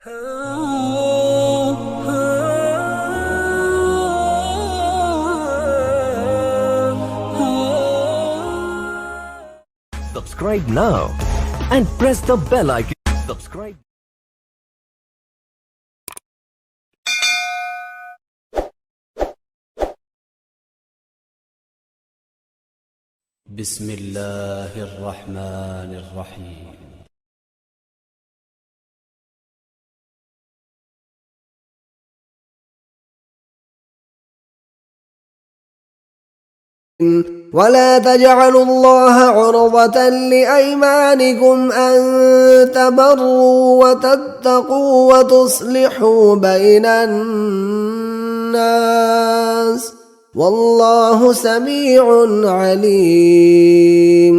Subscribe now and press the bell icon. Subscribe. بسم الله الرحمن الرحيم. ولا تجعلوا الله عرضة لأيمانكم أن تبروا وتتقوا وتصلحوا بين الناس واللہ سمیع علیم۔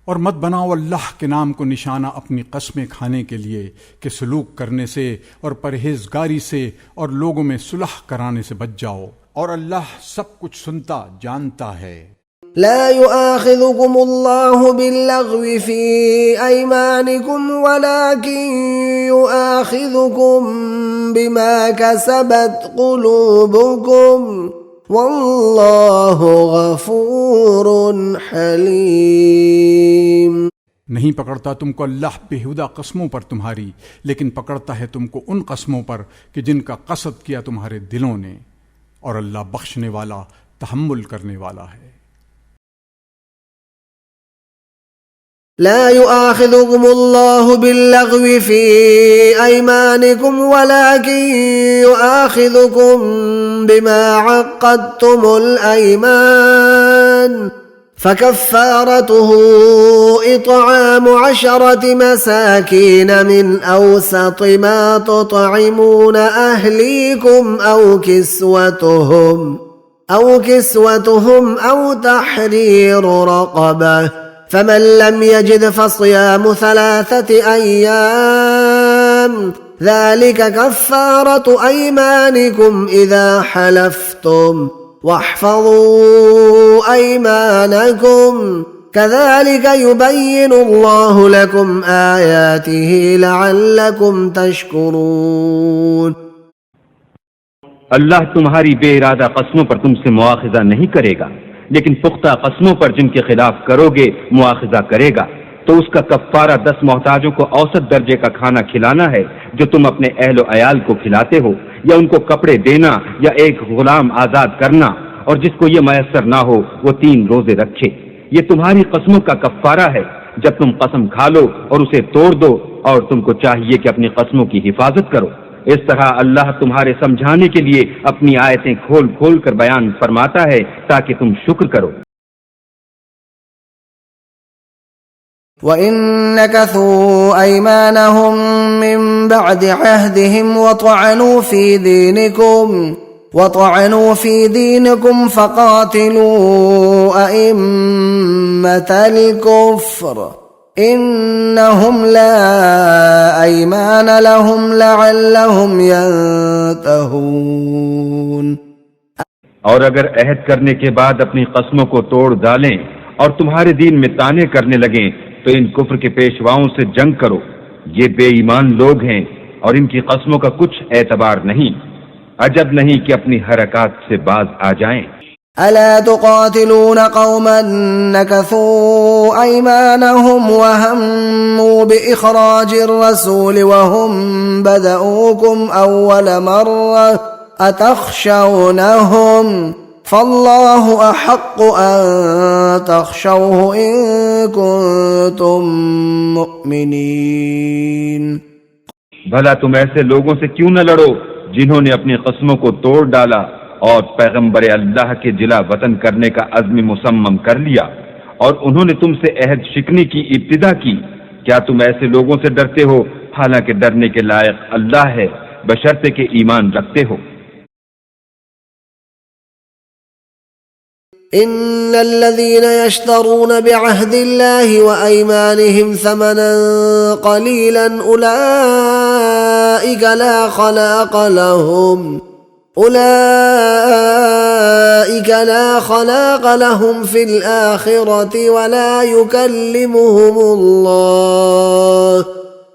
اور مت بناؤ اللہ کے نام کو نشانہ اپنی قسمیں کھانے کے لیے کہ سلوک کرنے سے اور پرہیزگاری سے اور لوگوں میں صلح کرانے سے بچ جاؤ، اور اللہ سب کچھ سنتا جانتا ہے۔ لا يؤاخذكم الله باللغو في أيمانكم ولكن يؤاخذكم بما كسبت قلوبكم واللہ غفور حلیم۔ نہیں پکڑتا تم کو اللہ بےہودہ قسموں پر تمہاری، لیکن پکڑتا ہے تم کو ان قسموں پر کہ جن کا قصد کیا تمہارے دلوں نے، اور اللہ بخشنے والا تحمل کرنے والا ہے۔ لا يؤاخذكم الله باللغو في أيمانكم ولكن يؤاخذكم بما عقدتم الأيمان فكفارته إطعام 10 مساكين من أوسط ما تطعمون أهليكم أو كسوتهم أو تحرير رقبة فمن لم يجد فصيام 3 أيام ذلك كفارة أيمانكم إذا حلفتم واحفظوا أيمانكم كذلك يبين الله لكم آياته لعلكم تشكرون۔ اللہ تمہاری بے ارادہ قسموں پر تم سے مواخذہ نہیں کرے گا، لیکن پختہ قسموں پر جن کے خلاف کرو گے مواخذہ کرے گا، تو اس کا کفارہ 10 محتاجوں کو اوسط درجے کا کھانا کھلانا ہے جو تم اپنے اہل و عیال کو کھلاتے ہو، یا ان کو کپڑے دینا یا ایک غلام آزاد کرنا، اور جس کو یہ میسر نہ ہو وہ 3 روزے رکھے۔ یہ تمہاری قسموں کا کفارہ ہے جب تم قسم کھا لو اور اسے توڑ دو، اور تم کو چاہیے کہ اپنی قسموں کی حفاظت کرو۔ اس طرح اللہ تمہارے سمجھانے کے لیے اپنی آیتیں کھول کھول کر بیان فرماتا ہے تاکہ تم شکر کرو۔ وَإِن نَكَثُوا أَيْمَانَهُم مِّن بَعْدِ عَهْدِهِمْ وَطَعَنُوا فِي دِينِكُمْ فَقَاتِلُوا أَئِمَّةَ الْكُفْرِ إِنَّهُمْ لَا أَيْمَانَ لَهُمْ لَعَلَّهُمْ يَنْتَهُونَ۔ اور اگر عہد کرنے کے بعد اپنی قسموں کو توڑ ڈالیں اور تمہارے دین میں طعنے کرنے لگیں تو ان کفر کے پیشواؤں سے جنگ کرو، یہ بے ایمان لوگ ہیں اور ان کی قسموں کا کچھ اعتبار نہیں، عجب نہیں کہ اپنی حرکات سے باز آ جائیں۔ ألا تقاتلون قوما نكثوا أيمانهم وهموا بإخراج الرسول وهم بدؤوكم أول مرة أتخشونهم فالله أحق أن تخشوه إن كنتم مؤمنين۔ بھلا تم ایسے لوگوں سے کیوں نہ لڑو جنہوں نے اپنی قسموں کو توڑ ڈالا اور پیغمبر اللہ کے جلا وطن کرنے کا عزم مصمم کر لیا، اور انہوں نے تم سے عہد شکنی کی ابتدا کی۔ کیا تم ایسے لوگوں سے ڈرتے ہو حالانکہ ڈرنے کے لائق اللہ ہے، بشرطے کہ ایمان رکھتے ہو۔ ان الذين يشترون بعهد الله وايمانهم ثمنا قليلا اولئك لا خلاق لهم في الآخرة ولا يكلمهم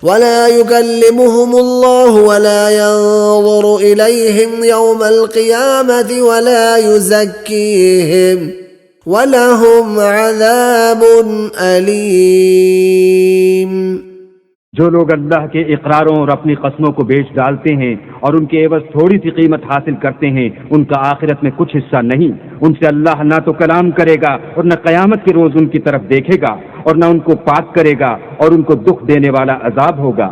ولا يكلمهم الله ولا ينظر إليهم يوم القيامة ولا يزكيهم وَلَهُمْ عَذَابٌ أَلِيمٌ۔ جو لوگ اللہ کے اقراروں اور اپنی قسموں کو بیچ ڈالتے ہیں اور ان کے عوض تھوڑی سی قیمت حاصل کرتے ہیں، ان کا آخرت میں کچھ حصہ نہیں۔ ان سے اللہ نہ تو کلام کرے گا اور نہ قیامت کے روز ان کی طرف دیکھے گا اور نہ ان کو پاک کرے گا، اور ان کو دکھ دینے والا عذاب ہوگا۔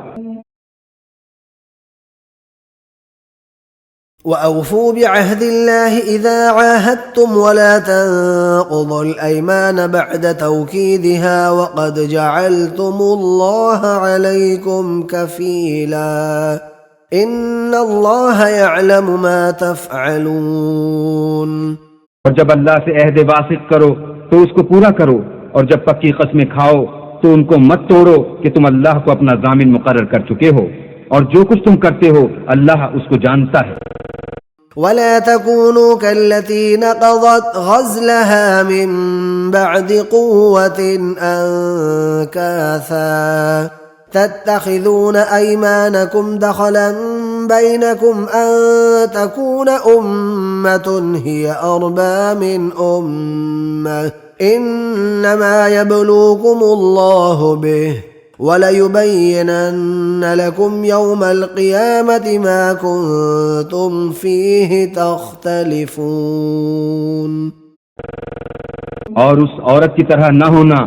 وَأَوْفُوا بِعَهْدِ اللَّهِ إِذَا عَاهَدتُّمْ وَلَا تَنقُضُوا الْأَيْمَانَ بَعْدَ تَوْكِيدِهَا وَقَدْ جَعَلْتُمُ اللَّهَ عَلَيْكُمْ كَفِيلًا إِنَّ اللَّهَ يَعْلَمُ مَا تَفْعَلُونَ۔ اور جب اللہ سے عہد واسق کرو تو اس کو پورا کرو، اور جب پکی قسمیں کھاؤ تو ان کو مت توڑو کہ تم اللہ کو اپنا ضامن مقرر کر چکے ہو، اور جو کچھ تم کرتے ہو اللہ اس کو جانتا ہے۔ وَلَا تَكُونُوا كَالَّتِي نَقَضَتْ غَزْلَهَا مِن بَعْدِ قُوَّةٍ أَنكَاثًا تَتَّخِذُونَ أَيْمَانَكُمْ دَخَلًا بَيْنَكُمْ أَن تَكُونَ أُمَّةٌ هِيَ أَرْبَىٰ مِنْ أُمَّةٍ إِنَّمَا يَبْلُوكُمُ اللَّهُ بِهِ وَلَيُبَيِّنَنَّ لَكُمْ يَوْمَ الْقِيَامَةِ مَا كُنتُمْ فِيهِ تَخْتَلِفُونَ۔ اور اس عورت کی طرح نہ ہونا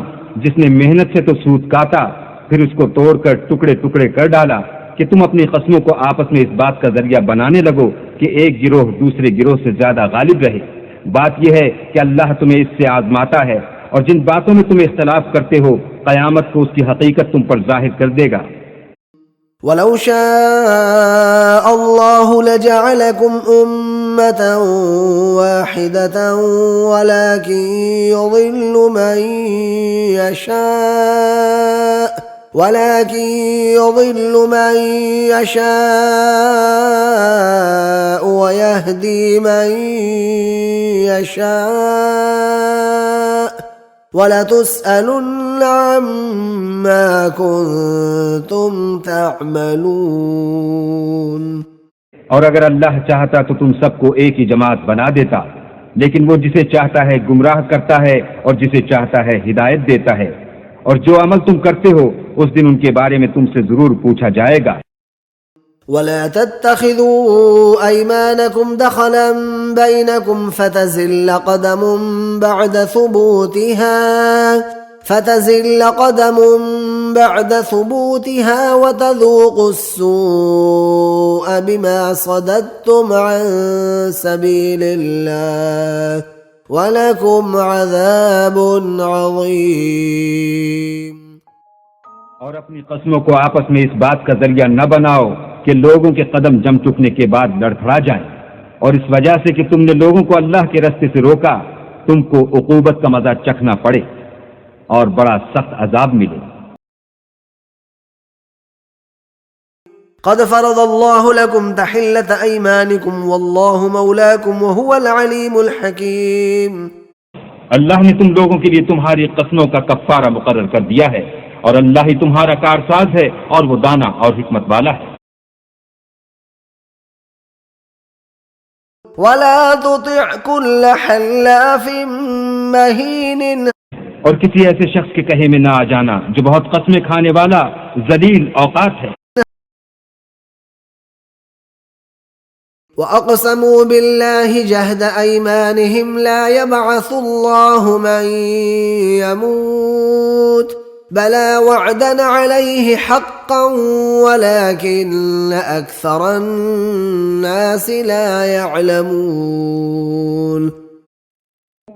جس نے محنت سے تو سود کاٹا، پھر اس کو توڑ کر ٹکڑے ٹکڑے کر ڈالا، کہ تم اپنی قسموں کو آپس میں اس بات کا ذریعہ بنانے لگو کہ ایک گروہ دوسرے گروہ سے زیادہ غالب رہے۔ بات یہ ہے کہ اللہ تمہیں اس سے آزماتا ہے، اور جن باتوں میں تم اختلاف کرتے ہو قیامت کو اس کی حقیقت تم پر ظاہر کر دے گا۔ وَلَوْ شَاءَ اللَّهُ لَجَعَلَكُمْ أُمَّةً وَاحِدَةً وَلَكِنْ يُضِلُّ مَن يَشَاءُ وَيَهْدِي مَن يَشَاءُ وَلَتُسْأَلُنَّ عَمَّا كُنتُمْ تَعْمَلُونَ۔ اور اگر اللہ چاہتا تو تم سب کو ایک ہی جماعت بنا دیتا، لیکن وہ جسے چاہتا ہے گمراہ کرتا ہے اور جسے چاہتا ہے ہدایت دیتا ہے، اور جو عمل تم کرتے ہو اس دن ان کے بارے میں تم سے ضرور پوچھا جائے گا۔ وَلَا تَتَّخِذُوا أَيْمَانَكُمْ دَخَلًا بَيْنَكُمْ فَتَزِلَّ قَدَمٌ بَعْدَ ثُبُوتِهَا وَتَذُوقُوا السُّوءَ بِمَا صَدَدتُّمْ عَن سَبِيلِ اللَّهِ وَلَكُمْ عَذَابٌ عَظِيمٌ۔ اور اپنی قسموں کو آپس میں اس بات کا ذریعہ نہ بناؤ کہ لوگوں کے قدم جم چکنے کے بعد لڑکھڑا جائیں، اور اس وجہ سے کہ تم نے لوگوں کو اللہ کے راستے سے روکا تم کو عقوبت کا مزہ چکھنا پڑے اور بڑا سخت عذاب ملے۔ قد فرض الله لكم تحلة أيمانكم والله مولاكم وهو العليم الحكيم۔ اللہ نے تم لوگوں کے لیے تمہاری قسموں کا کفارہ مقرر کر دیا ہے، اور اللہ ہی تمہارا کارساز ہے اور وہ دانا اور حکمت والا ہے۔ ولا تطع كل حلاف مهين، اور کسی ایسے شخص کے کہے میں نہ آ جانا جو بہت قسمیں کھانے والا ذلیل اوقات ہے۔ وَأَقْسَمُوا بِاللَّهِ جَهْدَ أَيْمَانِهِمْ لَا يَبْعَثُ اللَّهُ مَن يَمُوتُ بَلَى وَعْدًا عَلَيْهِ حَقًّا وَلَكِنَّ أَكْثَرَ النَّاسِ لَا يَعْلَمُونَ۔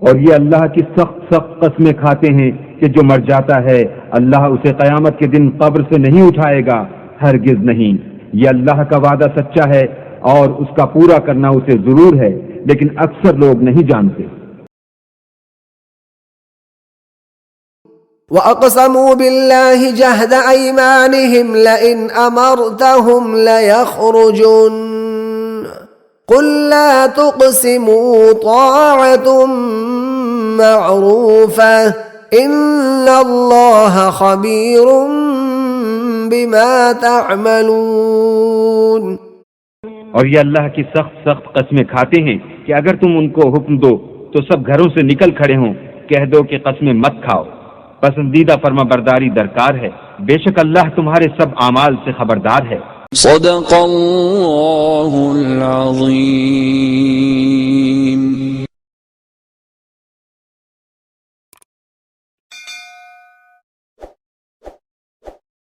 اور یہ اللہ کی سخت قسمیں کھاتے ہیں کہ جو مر جاتا ہے اللہ اسے قیامت کے دن قبر سے نہیں اٹھائے گا، ہرگز نہیں۔ یہ اللہ کا وعدہ سچا ہے اور اس کا پورا کرنا اسے ضرور ہے، لیکن اکثر لوگ نہیں جانتے۔ وَأَقْسَمُوا بِاللَّهِ جَهْدَ أَيْمَانِهِمْ لَئِنْ أَمَرْتَهُمْ لَيَخْرُجُنَّ قُل لَّا تُقْسِمُوا طَاعَةٌ مَّعْرُوفَةٌ إِنَّ اللَّهَ خَبِيرٌ بما تعملون. اور یہ اللہ کی سخت سخت قسمیں کھاتے ہیں کہ اگر تم ان کو حکم دو تو سب گھروں سے نکل کھڑے ہوں. کہہ دو کہ قسمیں مت کھاؤ، پسندیدہ فرما برداری درکار ہے. بے شک اللہ تمہارے سب اعمال سے خبردار ہے. صدق اللہ العظیم.